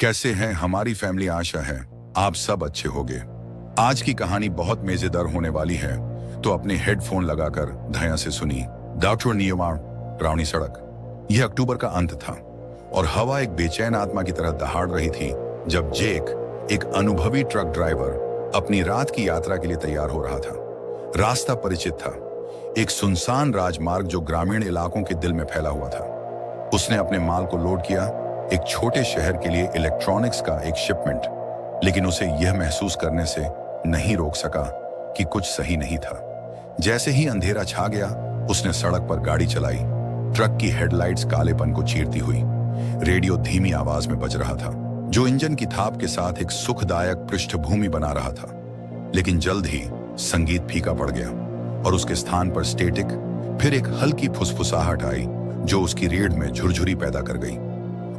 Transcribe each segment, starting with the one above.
कैसे हैं हमारी फैमिली? आशा है आप सब अच्छे होंगे। आज की कहानी बहुत मजेदार होने वाली है, तो अपने हेडफोन लगाकर ध्यान से सुनिए। डॉक्टर नियमा रावणी सड़क। यह अक्टूबर का अंत था और हवा एक बेचैन आत्मा की तरह दहाड़ रही थी जब जेक, एक अनुभवी ट्रक ड्राइवर, अपनी रात की यात्रा के लिए तैयार हो रहा था। रास्ता परिचित था, एक सुनसान राजमार्ग जो ग्रामीण इलाकों के दिल में फैला हुआ था। उसने अपने माल को लोड किया, एक छोटे शहर के लिए इलेक्ट्रॉनिक्स का एक शिपमेंट, लेकिन उसे यह महसूस करने से नहीं रोक सका कि कुछ सही नहीं था। जैसे ही अंधेरा छा गया, उसने सड़क पर गाड़ी चलाई। ट्रक की हेडलाइट्स कालेपन को चीरती हुई। रेडियो धीमी आवाज में बज रहा था, जो इंजन की थाप के साथ एक सुखदायक पृष्ठभूमि बना रहा था। लेकिन जल्द ही संगीत फीका पड़ गया और उसके स्थान पर स्टैटिक, फिर एक हल्की फुसफुसाहट आई जो उसकी रीढ़ में झुरझुरी पैदा कर गई।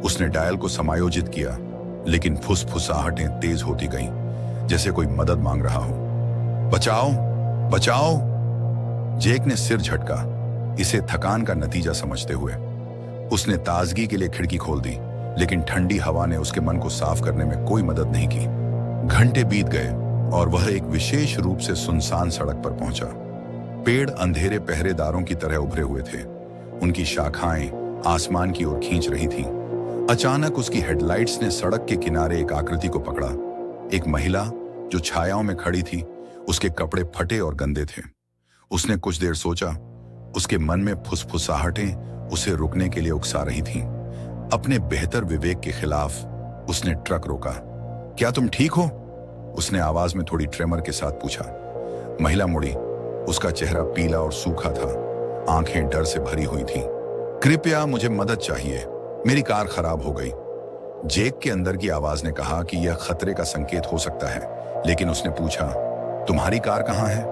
उसने डायल को समायोजित किया, लेकिन फुसफुसाहटें तेज होती गईं, जैसे कोई मदद मांग रहा हो। बचाओ, बचाओ! जेक ने सिर झटका, इसे थकान का नतीजा समझते हुए। उसने ताजगी के लिए खिड़की खोल दी, लेकिन ठंडी हवा ने उसके मन को साफ करने में कोई मदद नहीं की। घंटे बीत गए और वह एक विशेष रूप से सुनसान सड़क पर पहुंचा। पेड़ अंधेरे पहरेदारों की तरह उभरे हुए थे, उनकी शाखाएं आसमान की ओर खींच रही थीं। अचानक उसकी हेडलाइट्स ने सड़क के किनारे एक आकृति को पकड़ा। एक महिला जो छायाओं में खड़ी थी, उसके कपड़े फटे और गंदे थे। उसने कुछ देर सोचा, उसके मन में फुसफुसाहटें उसे रुकने के लिए उकसा रही थीं। अपने बेहतर विवेक के खिलाफ उसने ट्रक रोका। क्या तुम ठीक हो? उसने आवाज में थोड़ी ट्रेमर के साथ पूछा। महिला मुड़ी, उसका चेहरा पीला और सूखा था, आंखें डर से भरी हुई थीं। कृपया, मुझे मदद चाहिए, मेरी कार खराब हो गई। जेक के अंदर की आवाज ने कहा कि यह खतरे का संकेत हो सकता है, लेकिन उसने पूछा, तुम्हारी कार कहाँ है?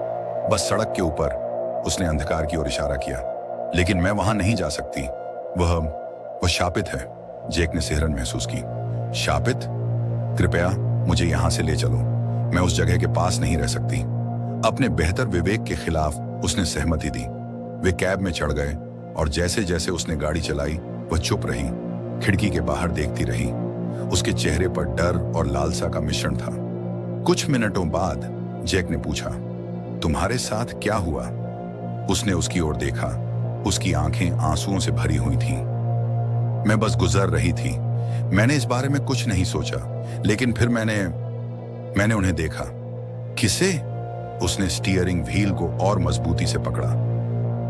बस सड़क के ऊपर। उसने अंधकार की ओर इशारा किया। लेकिन मैं वहां नहीं जा सकती, वह शापित है। जेक ने सिहरन महसूस की। शापित? कृपया मुझे यहां से ले चलो, मैं उस जगह के पास नहीं रह सकती। अपने बेहतर विवेक के खिलाफ उसने सहमति दी। वे कैब में चढ़ गए और जैसे जैसे उसने गाड़ी चलाई, वह चुप रही, खिड़की के बाहर देखती रही। उसके चेहरे पर डर और लालसा का मिश्रण था। कुछ मिनटों बाद जेक ने पूछा, तुम्हारे साथ क्या हुआ? उसने उसकी ओर देखा, उसकी आंखें आंसुओं से भरी हुई थीं। मैं बस गुजर रही थी, मैंने इस बारे में कुछ नहीं सोचा, लेकिन फिर मैंने उन्हें देखा। किसे? उसने स्टीयरिंग व्हील को और मजबूती से पकड़ा।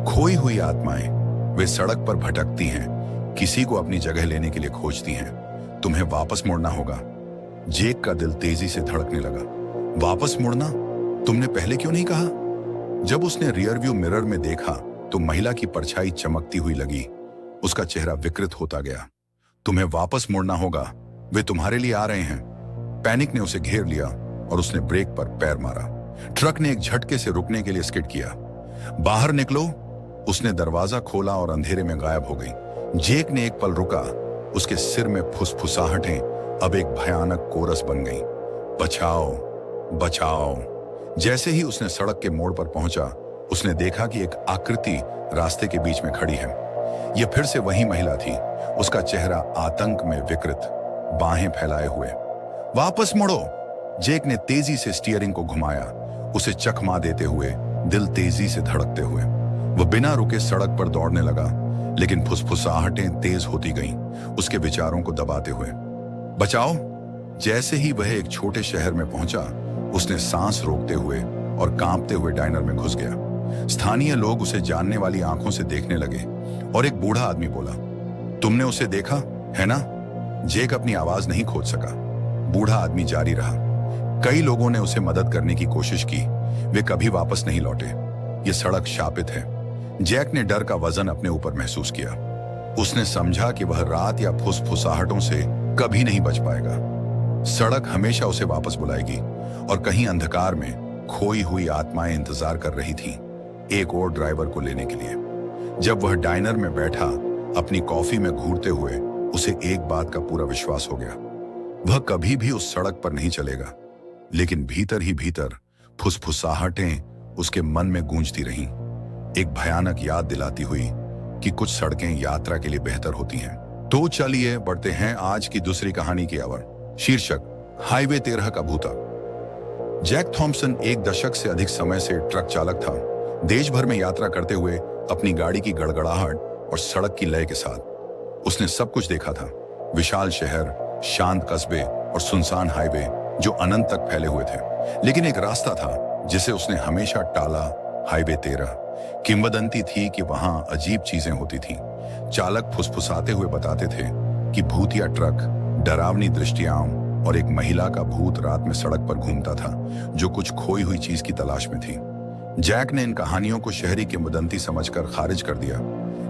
खोई हुई आत्माएं, वे सड़क पर भटकती हैं, किसी को अपनी जगह लेने के लिए खोजती हैं। तुम्हें वापस मुड़ना होगा। जेक का दिल तेजी से धड़कने लगा। वापस मुड़ना? तुमने पहले क्यों नहीं कहा? जब उसने रियर व्यू मिरर में देखा तो महिला की परछाई चमकती हुई लगी। उसका चेहरा विकृत होता गया। तुम्हें वापस मुड़ना होगा, वे तुम्हारे लिए आ रहे हैं। पैनिक ने उसे घेर लिया और उसने ब्रेक पर पैर मारा। ट्रक ने एक झटके से रुकने के लिए स्किड किया। बाहर निकलो! उसने दरवाजा खोला और अंधेरे में गायब हो गई। जेक ने एक पल रुका, उसके सिर में फुसफुसाहटें अब एक भयानक कोरस बन गईं। बचाओ, बचाओ! जैसे ही उसने सड़क के मोड़ पर पहुंचा, उसने देखा कि एक आकृति रास्ते के बीच में खड़ी है। यह फिर से वही महिला थी, उसका चेहरा आतंक में विकृत, बाहें फैलाए हुए। वापस मुड़ो! जेक ने तेजी से स्टीयरिंग को घुमाया, उसे चकमा देते हुए, दिल तेजी से धड़कते हुए। वह बिना रुके सड़क पर दौड़ने लगा, लेकिन फुसफुसाहटें तेज होती गईं, उसके विचारों को दबाते हुए। बचाओ! जैसे ही वह एक छोटे शहर में पहुंचा, उसने सांस रोकते हुए और कांपते हुए डाइनर में घुस गया। स्थानीय लोग उसे जानने वाली आंखों से देखने लगे और एक बूढ़ा आदमी बोला, तुमने उसे देखा है ना? जेक अपनी आवाज नहीं खोज सका। बूढ़ा आदमी जारी रहा। कई लोगों ने उसे मदद करने की कोशिश की, वे कभी वापस नहीं लौटे। यह सड़क शापित है। जैक ने डर का वजन अपने ऊपर महसूस किया। उसने समझा कि वह रात या फुसफुसाहटों से कभी नहीं बच पाएगा। सड़क हमेशा उसे वापस बुलाएगी और कहीं अंधकार में खोई हुई आत्माएं इंतजार कर रही थीं, एक और ड्राइवर को लेने के लिए। जब वह डाइनर में बैठा, अपनी कॉफी में घूरते हुए, उसे एक बात का पूरा विश्वास हो गया, वह कभी भी उस सड़क पर नहीं चलेगा। लेकिन भीतर ही भीतर फुसफुसाहटें उसके मन में गूंजती रहीं, एक भयानक याद दिलाती हुई कि कुछ सड़कें यात्रा के लिए बेहतर होती हैं, तो चलिए बढ़ते हैं आज की दूसरी कहानी की ओर। शीर्षक हाईवे 13 का भूता। जैक थॉम्पसन एक दशक से अधिक समय से ट्रक चालक था, देश भर में यात्रा करते हुए अपनी गाड़ी की गड़गड़ाहट और सड़क की लय के साथ। उसने सब कुछ देखा था, विशाल शहर, शांत कस्बे और सुनसान हाईवे जो अनंत तक फैले हुए थे। लेकिन एक रास्ता था जिसे उसने हमेशा टाला, हाईवे 13। किंवदंती थी कि वहां अजीब चीजें होती थीं। चालक फुसफुसाते हुए बताते थे कि भूतिया ट्रक, डरावनी दृष्टियां और एक महिला का भूत रात में सड़क पर घूमता था जो कुछ खोई हुई चीज की तलाश में थी। जैक ने इन कहानियों को शहरी किंवदंती समझकर खारिज कर दिया,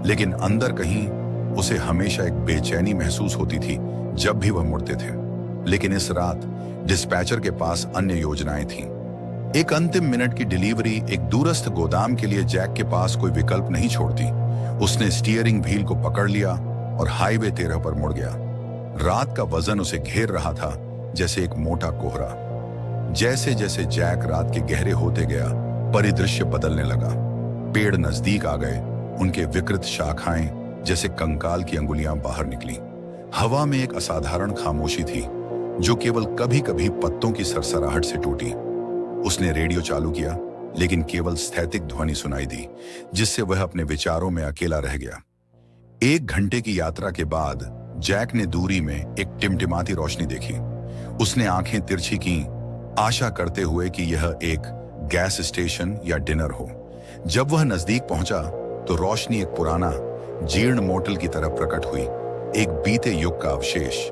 लेकिन अंदर कहीं उसे हमेशा एक बेचैनी महसूस होती थी जब भी वह मुड़ते थे। लेकिन इस रात डिस्पैचर के पास अन्य योजनाएं थीं। एक अंतिम मिनट की डिलीवरी एक दूरस्थ गोदाम के लिए जैक के पास कोई विकल्प नहीं छोड़ती। उसने स्टीयरिंग व्हील को पकड़ लिया और हाईवे 13 पर मुड़ गया। रात का वजन उसे घेर रहा था जैसे एक मोटा कोहरा। जैसे जैसे जैक रात के गहरे होते गया, परिदृश्य बदलने लगा। पेड़ नजदीक आ गए, उनके विकृत शाखाएं जैसे कंकाल की अंगुलियां बाहर निकली। हवा में एक असाधारण खामोशी थी जो केवल कभी कभी पत्तों की सरसराहट से टूटी। उसने रेडियो चालू किया, लेकिन केवल स्थैतिक ध्वनि सुनाई दी, जिससे वह अपने विचारों में अकेला रह गया। 1 घंटे की यात्रा के बाद जैक ने दूरी में एक टिमटिमाती रोशनी देखी। उसने आंखें तिरछी की, आशा करते हुए कि यह एक गैस स्टेशन या डिनर हो। जब वह नजदीक पहुंचा तो रोशनी एक पुराना जीर्ण मोटल की तरह प्रकट हुई, एक बीते युग का अवशेष।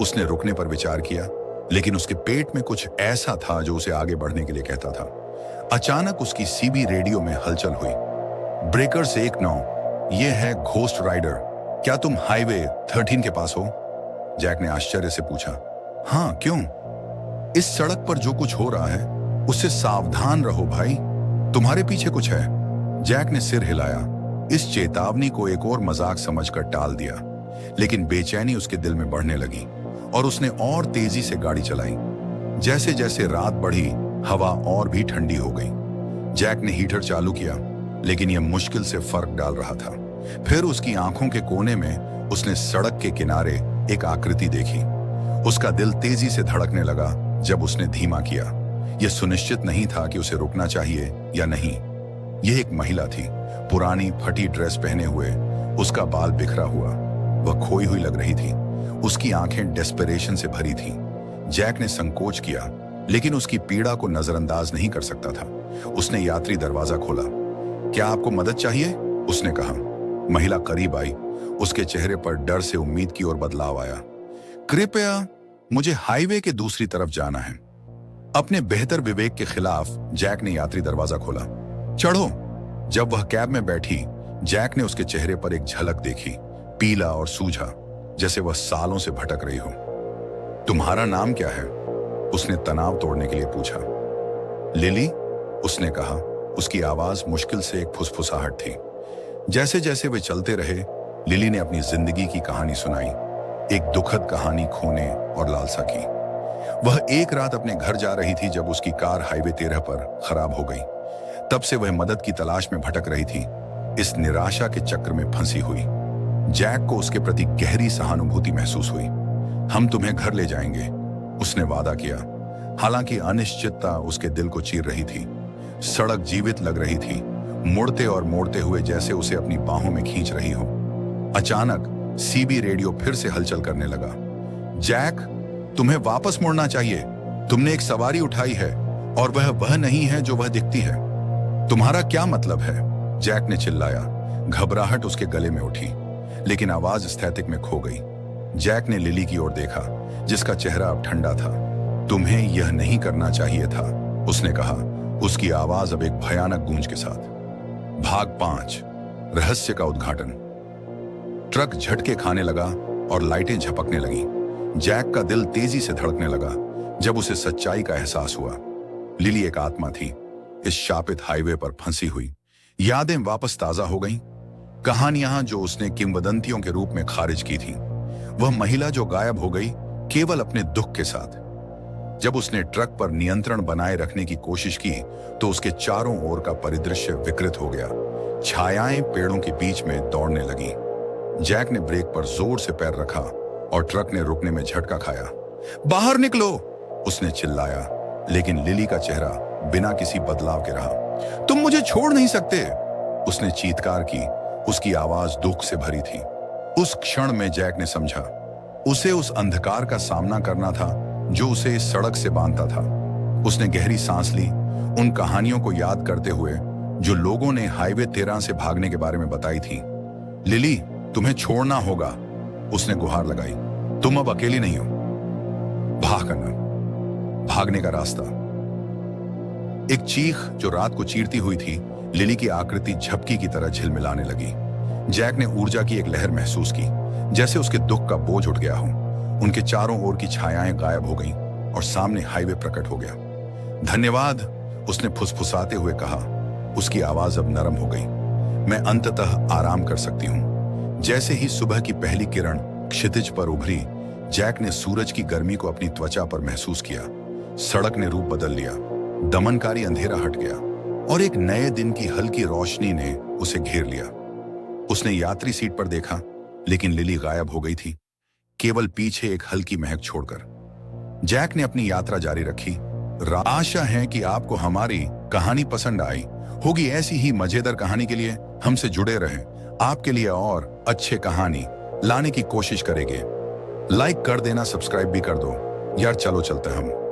उसने रुकने पर विचार किया, लेकिन उसके पेट में कुछ ऐसा था जो उसे आगे बढ़ने के लिए कहता था। अचानक उसकी सीबी रेडियो में हलचल हुई। ब्रेकर्स 19, ये है घोस्ट राइडर, क्या तुम हाईवे 13 के पास हो? जैक ने आश्चर्य से पूछा। हाँ, क्यों? इस सड़क पर जो कुछ हो रहा है उससे सावधान रहो भाई, तुम्हारे पीछे कुछ है। जैक ने सिर हिलाया, इस चेतावनी को एक और मजाक समझकर टाल दिया, लेकिन बेचैनी उसके दिल में बढ़ने लगी और उसने और तेजी से गाड़ी चलाई। जैसे जैसे रात बढ़ी, हवा और भी ठंडी हो गई। जैक ने हीटर चालू किया, लेकिन यह मुश्किल से फर्क डाल रहा था। फिर उसकी आंखों के कोने में उसने सड़क के किनारे एक आकृति देखी। उसका दिल तेजी से धड़कने लगा जब उसने धीमा किया। यह सुनिश्चित नहीं था कि उसे रुकना चाहिए या नहीं। यह एक महिला थी, पुरानी फटी ड्रेस पहने हुए, उसका बाल बिखरा हुआ, वह खोई हुई लग रही थी। उसकी आंखें डेस्परेशन से भरी थीं। जैक ने संकोच किया, लेकिन उसकी पीड़ा को नजरअंदाज नहीं कर सकता था। उसने यात्री दरवाजा खोला। क्या आपको मदद चाहिए? उसने कहा। महिला करीब आई, उसके चेहरे पर डर से उम्मीद की ओर बदलाव आया। कृपया, मुझे हाईवे के दूसरी तरफ जाना है। अपने बेहतर विवेक के खिलाफ जैक ने यात्री दरवाजा खोला। चढ़ो। जब वह कैब में बैठी, जैक ने उसके चेहरे पर एक झलक देखी, पीला और सूझा, जैसे वह सालों से भटक रही हो। तुम्हारा नाम क्या है? उसने तनाव तोड़ने के लिए पूछा। लिली, उसने कहा। उसकी आवाज मुश्किल से एक फुसफुसाहट थी। जैसे जैसे वे चलते रहे, लिली ने अपनी जिंदगी की कहानी सुनाई, एक दुखद कहानी खोने और लालसा की। वह एक रात अपने घर जा रही थी जब उसकी कार हाईवे 13 पर खराब हो गई। तब से वह मदद की तलाश में भटक रही थी, इस निराशा के चक्र में फंसी हुई। जैक को उसके प्रति गहरी सहानुभूति महसूस हुई। हम तुम्हें घर ले जाएंगे, उसने वादा किया। हालांकि अनिश्चितता उसके दिल को चीर रही थी। सड़क जीवित लग रही थी, मुड़ते और मोड़ते हुए जैसे उसे अपनी बाहों में खींच रही हो। अचानक सीबी रेडियो फिर से हलचल करने लगा। जैक, तुम्हें वापस मुड़ना चाहिए। तुमने एक सवारी उठाई है और वह नहीं है जो वह दिखती है। तुम्हारा क्या मतलब है? जैक ने चिल्लाया। घबराहट उसके गले में उठी, लेकिन आवाज स्थैतिक में खो गई। जैक ने लिली की ओर देखा, जिसका चेहरा अब ठंडा था। तुम्हें यह नहीं करना चाहिए था, उसने कहा, उसकी आवाज अब एक भयानक गूंज के साथ। भाग 5, रहस्य का उद्घाटन। ट्रक झटके खाने लगा और लाइटें झपकने लगी। जैक का दिल तेजी से धड़कने लगा जब उसे सच्चाई का एहसास हुआ। लिली एक आत्मा थी, इस शापित हाईवे पर फंसी हुई। यादें वापस ताजा हो गईं। कहानियां जो उसने किंवदंतियों के रूप में खारिज की थीं। वह महिला जो गायब हो गई केवल अपने दुख के साथ। जब उसने ट्रक पर नियंत्रण बनाए रखने की कोशिश की तो उसके चारों ओर का परिदृश्य विकृत हो गया। छायाएं पेड़ों के बीच में दौड़ने लगीं। जैक ने ब्रेक पर जोर से पैर रखा और ट्रक ने रुकने में झटका खाया। बाहर निकलो, उसने चिल्लाया, लेकिन लिली का चेहरा बिना किसी बदलाव के रहा। तुम मुझे छोड़ नहीं सकते, उसने चीत्कार की। उसकी आवाज दुख से भरी थी। उस क्षण में जैक ने समझा, उसे उस अंधकार का सामना करना था जो उसे इस सड़क से बांधता था। उसने गहरी सांस ली, उन कहानियों को याद करते हुए जो लोगों ने हाईवे 13 से भागने के बारे में बताई थी। लिली, तुम्हें छोड़ना होगा, उसने गुहार लगाई। तुम अब अकेली नहीं हो। भागने का रास्ता। एक चीख जो रात को चीरती हुई थी, लिली की आकृति झपकी की तरह झिलमिलाने लगी। जैक ने ऊर्जा की एक लहर महसूस की, जैसे उसके दुख का बोझ उठ गया हो। उनके चारों ओर की छायाएं गायब हो गईं और सामने हाईवे प्रकट हो गया। धन्यवाद, उसने फुसफुसाते हुए कहा। उसकी आवाज अब नरम हो गई। मैं अंततः आराम कर सकती हूं। जैसे ही सुबह की पहली किरण क्षितिज पर उभरी, जैक ने सूरज की गर्मी को अपनी त्वचा पर महसूस किया। सड़क ने रूप बदल लिया, दमनकारी अंधेरा हट गया और एक नए दिन की हल्की रोशनी ने उसे घेर लिया। उसने यात्री सीट पर देखा, लेकिन लिली गायब हो गई थी, केवल पीछे एक हल्की महक छोड़कर। जैक ने अपनी यात्रा जारी रखी। आशा है कि आपको हमारी कहानी पसंद आई होगी। ऐसी ही मजेदार कहानी के लिए हमसे जुड़े रहें। आपके लिए और अच्छे कहानी लाने की कोशिश करेंगे। लाइक कर देना, सब्सक्राइब भी कर दो। यार चलो चलते हैं हम।